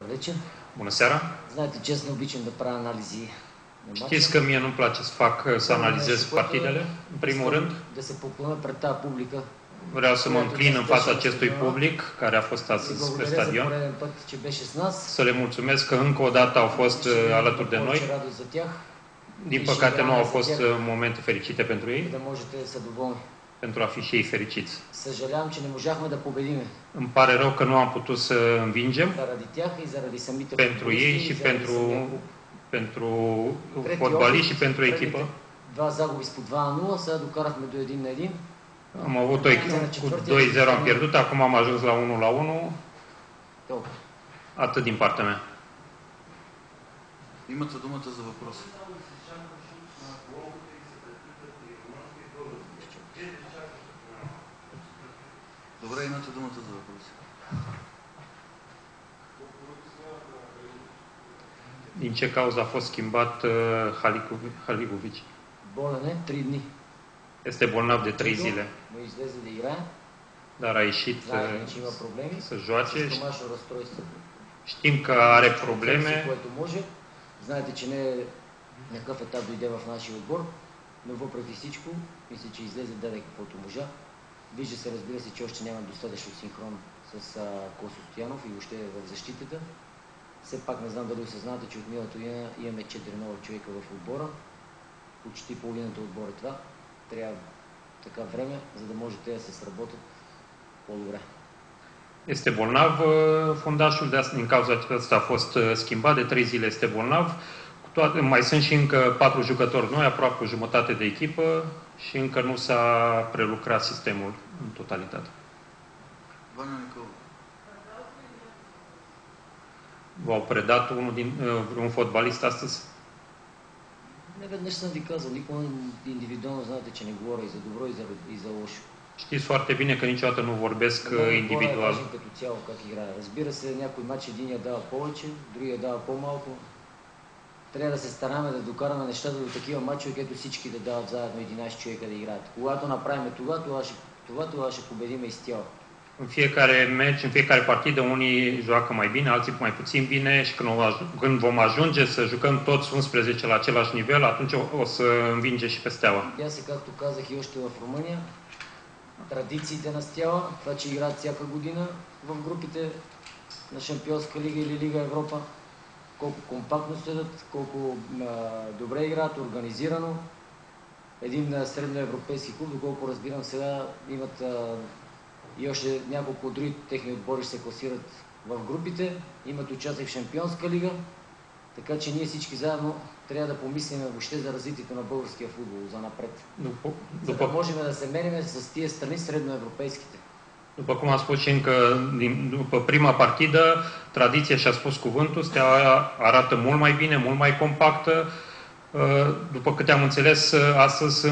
Вечер. Bună seara! Знаете, честно обичам да правя анализи на матча. Știți că mie nu-mi place să analizez partidele, în primul rând. Да се поклоня пред тази публика. Vreau să mă înclin în fața acestui public care a fost astăzi pe stadion. Să le mulțumesc că încă o dată au fost alături de noi. Din păcate nu au fost momente fericite pentru ei. Pentru a fi și ei fericiți. Îmi pare rău că nu am putut să învingem pentru ei și pentru fotbaliști și pentru echipă. Am avut cu 2-0 am pierdut, acum am ajuns la 1-1. Atât din partea mea. Имате думата за въпрос. Добре, имате думата за въпрос. Din ce cauză a fost schimbat Haligovic? Болен е 3 дни. Este bolnav de 3 zile. Но излезе да играе. Dar a ieșit Знаем, че има проблеми. să joace. Стомашно разстройство. Știm că are probleme. Което може. Знаете, че не е на какъв етап дойде в нашия отбор, но въпреки всичко, мисля, че излезе, даде каквото можа. Вижда се, разбира се, че още няма достатъчно синхрон с Косо Стоянов и въобще в защитата. Все пак не знам дали осъзнавате, че от миналата година имаме 4 нова човека в отбора. Почти половината отбор е това. Трябва така време, за да може те да се сработят по-добре. Este bolnav fundașul, de asta, din cauza aceasta a fost schimbat, de 3 zile este bolnav. Mai sunt și încă 4 jucători noi, aproape o jumătate de echipă și încă nu s-a prelucrat sistemul în totalitate. V-au predat un fotbalist astăzi? Неведнъж съм ви казал, никога индивидуално знаете, че не говоря и за добро, и за лошо. Știți foarte bine că niciodată nu vorbesc individual. Като цяло как играе. Разбира се, някой матч единия дава повече, другия дава по-малко. Трябва да се стараме да докараме нещата до такива матчове, където всички да дават заедно 11 човека да играят. Когато направим това ще победим изцяло. În fiecare meci, în fiecare partidă, unii joacă mai bine, alții mai puțin bine și când vom ajunge să jucăm toți 11 la același nivel, atunci o să învinge și pe Steaua. Аз, както казах и още в Румъния, традициите на Steaua, това, че играят всяка година в групите на Шампионска лига или Лига Европа, колко компактно седат, колко добре играят, организирано. Един средноевропейски клуб, доколко разбирам сега, имат и още няколко други техни отбори ще се класират в групите, имат участие в Шампионска лига, така че ние всички заедно трябва да помислим въобще за развитието на българския футбол за напред. За да можем да се мерим с тия страни средноевропейските. După cum am spus și după prima partidă, tradiția și-a spus cuvântul, Steaua arată mult mai bine, mult mai compactă. După câte am înțeles, astăzi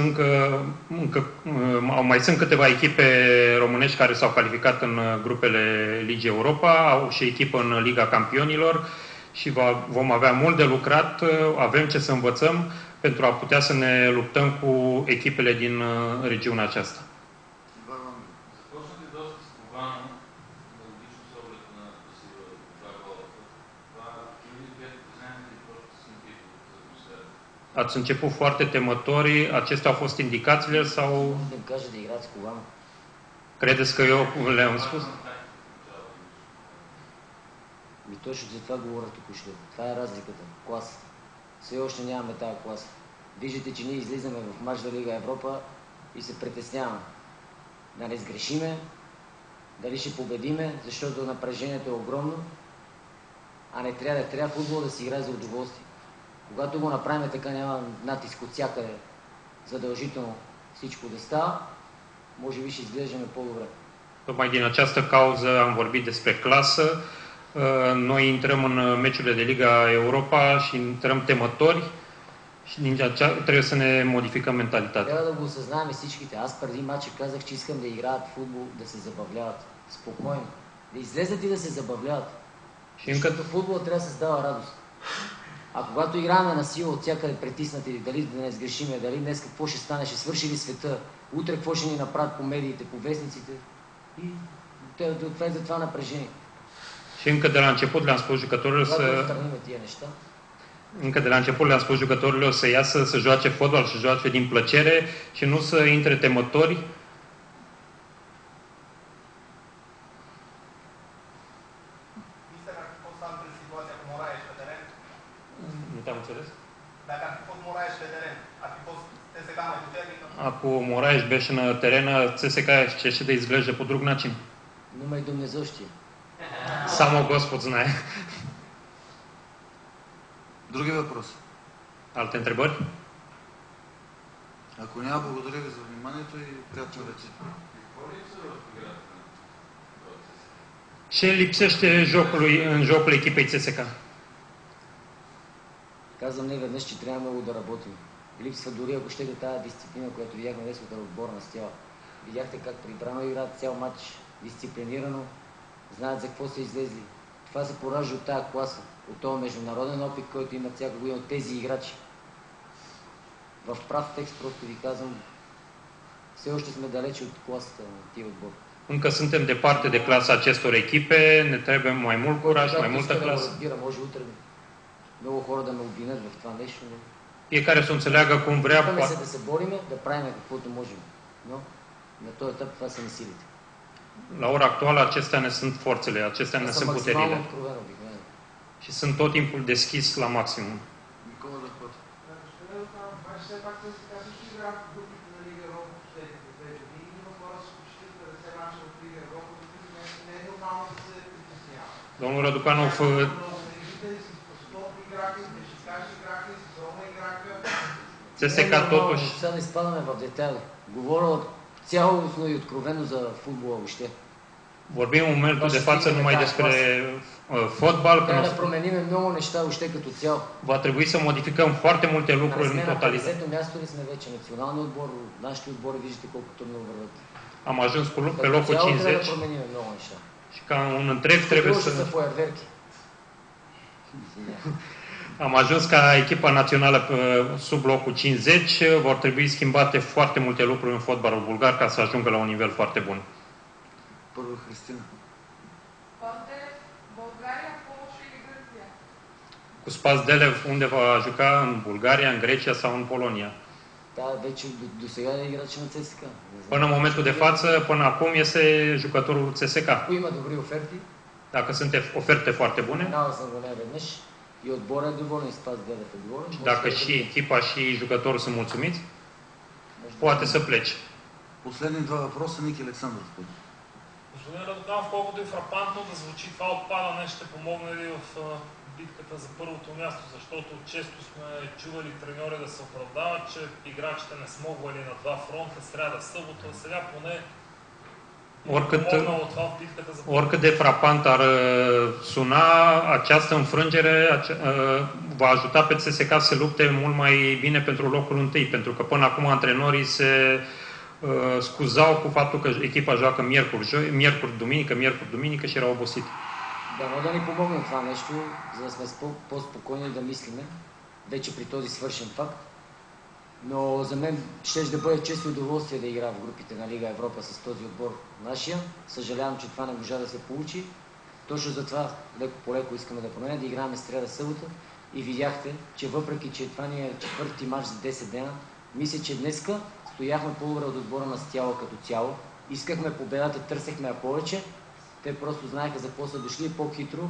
mai sunt câteva echipe românești care s-au calificat în grupele Ligii Europa, au și echipă în Liga Campionilor și vom avea mult de lucrat, avem ce să învățăm pentru a putea să ne luptăm cu echipele din regiunea aceasta. Ați început foarte temători, acestea au fost indicațiile sau... Credeți că eu le-am spus? Точно за това говоря току-що. Това е разликата. Клас. Все още нямаме тази клас. Виждате, че ние излизаме в мач за Лига Европа и се притесняваме. Да не сгрешиме, дали ще победиме, защото напрежението е огромно, а не трябва футбол да си играе за удоволствие. Когато го направим така, няма натиск от всякъде, задължително всичко да става, може би ще изглеждаме по-добре. Tocmai din această cauză am vorbit despre clasă. Noi intrăm în meciurile de Liga Europa și intrăm temători și trebuie să ne modificăm mentalitatea. Трябва да го осъзнаем всичките. Аз преди матча казах, че искам да играят футбол, да се забавляват. Спокойно. Да излезат и да се забавляват. Защото футбол трябва да създава радост. А когато играем на сила от всякъде притиснати, дали да не сгрешиме, дали днес какво ще стане, ще свърши ли света, утре какво ще ни направят по медиите, по вестниците, и това е за това напрежение. Și Și încă de la început le-am spus jucătorilor să iasă să joace fotbal, să joace din plăcere și nu să intre temători. Nu te-am înțeles? Dacă ar fi fost Moraes pe teren, ar fi fost CSKA mai puternică? Ако Moraes беше на терена, ЦСКА щеше да изглежда по друг начин. Numai Dumnezeu știe. Само Господ знае. Други въпроси? Alte întrebări? Ако няма, благодаря ви за вниманието и приятна вечер. Ce lipsește în jocul echipei CSKA? Казвам не веднъж, че трябва много да работим. Липсва дори, ако ще тази дисциплина, която видяхме днес от отборна стяла. Видяхте как прибрано играят цял матч, дисциплинирано, знаят за какво са излезли. Това се поражда от тази класа, от този международен опит, който имат всяка година от тези играчи. В прав текст просто ви казвам, все още сме далече от класата на тия отбор. Încă suntem departe de clasa acestor echipe, ne trebuie mai mult curaj, mai multă clasă. Може утре много хора да ме обвинят в това нещо, но Fiecare să înțeleagă cum vrea. Опитваме се да се бориме, да правим каквото можем. Но на този етап това са ни силите. La ora actuală acestea ne sunt forțele, acestea ne sunt puterile. Și sunt tot timpul deschis la maximum. Domnul Răducanov, CSKA totuși... Сега не изпадаме в детайли. Говоря цялостно и откровено за футбола въобще. Vorbim în momentul de față numai despre fotbal. Трябва да променим много неща въобще като цяло. Va trebui să modificăm foarte multe lucruri în totalitate. На 10-то място ли сме вече? Националния отбор, нашите отбори, виждате колко трудно върват. Am ajuns pe locul 50. Трябва да променим много неща. Și ca un întreg trebuie să... Am ajuns ca echipa națională sub locul 50, vor trebui schimbate foarte multe lucruri în fotbalul bulgar ca să ajungă la un nivel foarte bun. Първо Христина. Cu Spas Delev, unde va juca? În Bulgaria, în Grecia sau în Polonia? Până în momentul de față, până acum, este jucătorul CSKA. Dacă sunt oferte foarte bune, dacă și echipa și jucătorul sunt mulțumiți, poate să plece. Последни два въпроса, Ники Александров. Господин Радоканов, колкото и фрапантно да звучи, това отпадане ще помогне ли в битката за първото място, защото често сме чували треньори да се оправдават, че играчите не смогвали на два фронта, сряда, събота, сега поне oricât de frapant ar suna, această înfrângere va ajuta pe CSKA să lupte mult mai bine pentru locul întâi, pentru că până acum antrenorii se scuzau cu faptul că echipa joacă miercuri, duminică și erau obosiți. Дано да ни помогне това нещо, за да сме по-спокойни да мислиме, вече при този свършен факт. Но за мен ще да бъде чест и удоволствие да играя в групите на Лига Европа с този отбор нашия. Съжалявам, че това не можа да се получи. Точно затова леко по леко искаме да променя, да играем сряда събота. И видяхте, че въпреки, че това ни е четвърти матч за 10 дена, мисля, че днеска стояхме по-добре от отбора на Стяла като цяло. Искахме победата, търсехме я повече. Те просто знаеха за какво са дошли и по-хитро,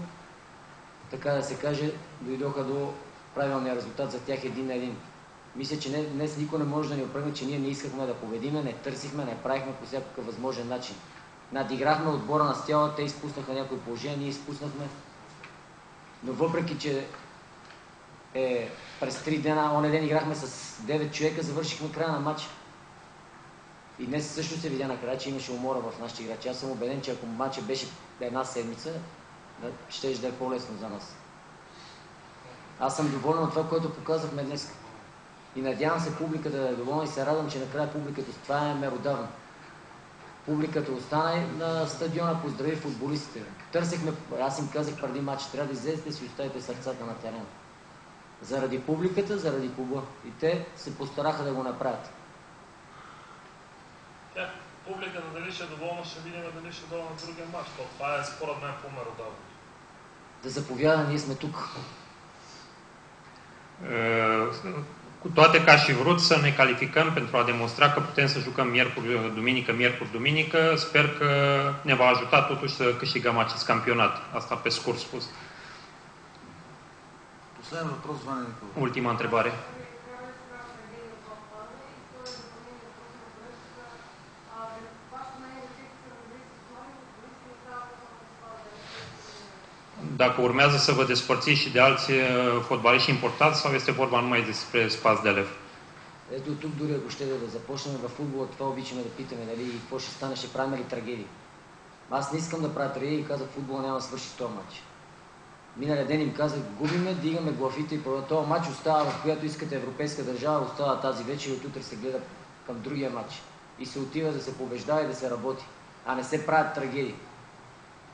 така да се каже, дойдоха до правилния резултат за тях 1-1. Мисля, че днес никой не може да ни опрегне, че ние не искахме да победиме, не търсихме, не правихме по всякакъв възможен начин. Надиграхме отбора на Стяла, те изпуснаха някои положения, ние изпуснахме. Но въпреки, че през 3 дена, оня ден играхме с 9 човека, завършихме края на матча. И днес също се видя накрая, че имаше умора в нашите играчи. Аз съм убеден, че ако матчът беше една седмица, ще да е по-лесно за нас. Аз съм доволен от това, което показахме днес. И надявам се публиката да е доволна и се радвам, че накрая публиката с това е меродавна. Публиката остана на стадиона, поздрави футболистите. Търсехме, аз им казах преди матч, трябва да излезете и си оставите сърцата на терена. Заради публиката, заради клуба. И те се постараха да го направят. Публиката дали ще е доволна, ще видим дали ще е доволна на другия матч. Това е според мен по-меродавно. да заповяда, ние сме тук. Cu toate că aș fi vrut să ne calificăm pentru a demonstra că putem să jucăm miercuri, duminică, sper că ne va ajuta totuși să câștigăm acest campionat. Asta pe scurt spus. Ultima întrebare. Dacă urmează să vă despărțiți și de alți fotbaliști importanți sau este vorba numai despre Спас Делев? Ето тук дори ако ще да започнем във футбола, това обичаме да питаме, нали, какво ще стане, ще правим ли трагедии. Аз не искам да правя трагедии и казах, футбола няма да свърши с този матч. Миналия ден им казах, губиме, дигаме главите и този матч остава, в която искате европейска държава, остава тази вечер и от утре се гледа към другия матч. И се отива да се побеждава и да се работи, а не се правят трагедии.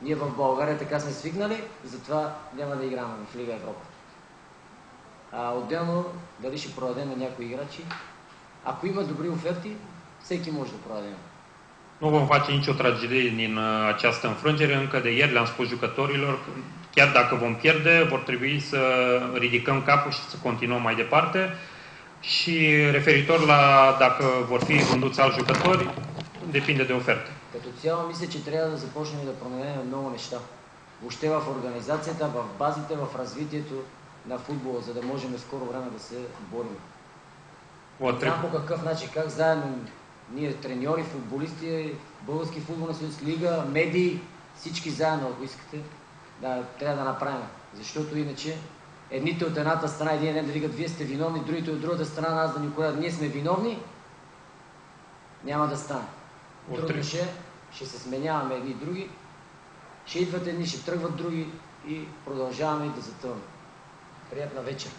Ние в България така сме свикнали, затова няма да играме в Лига Европа. Отделно, дали ще продадем на някои играчи, ако има добри оферти, всеки може да продадем. Nu vom face nicio tragedie din această înfrângere. Încă de ieri le-am spus jucătorilor, chiar dacă vom pierde, vor trebui să ridicăm capul și să continuăm mai departe. Și referitor la dacă vor fi vânduți alți jucători, depinde de oferte. Като цяло мисля, че трябва да започнем да променяме много неща. Въобще в организацията, в базите, в развитието на футбола, за да можем в скоро време да се борим. Не знам по какъв начин, как заедно ние треньори, футболисти, Български футболен съюз, лига, медии, всички заедно, ако искате, трябва да направим. Защото иначе едните от едната страна един ден да викат, вие сте виновни, другите от другата страна нас да ни корят, ние сме виновни, няма да стане. Трудно ще се сменяваме едни и други, ще идват едни, ще тръгват други и продължаваме да затъваме. Приятна вечер!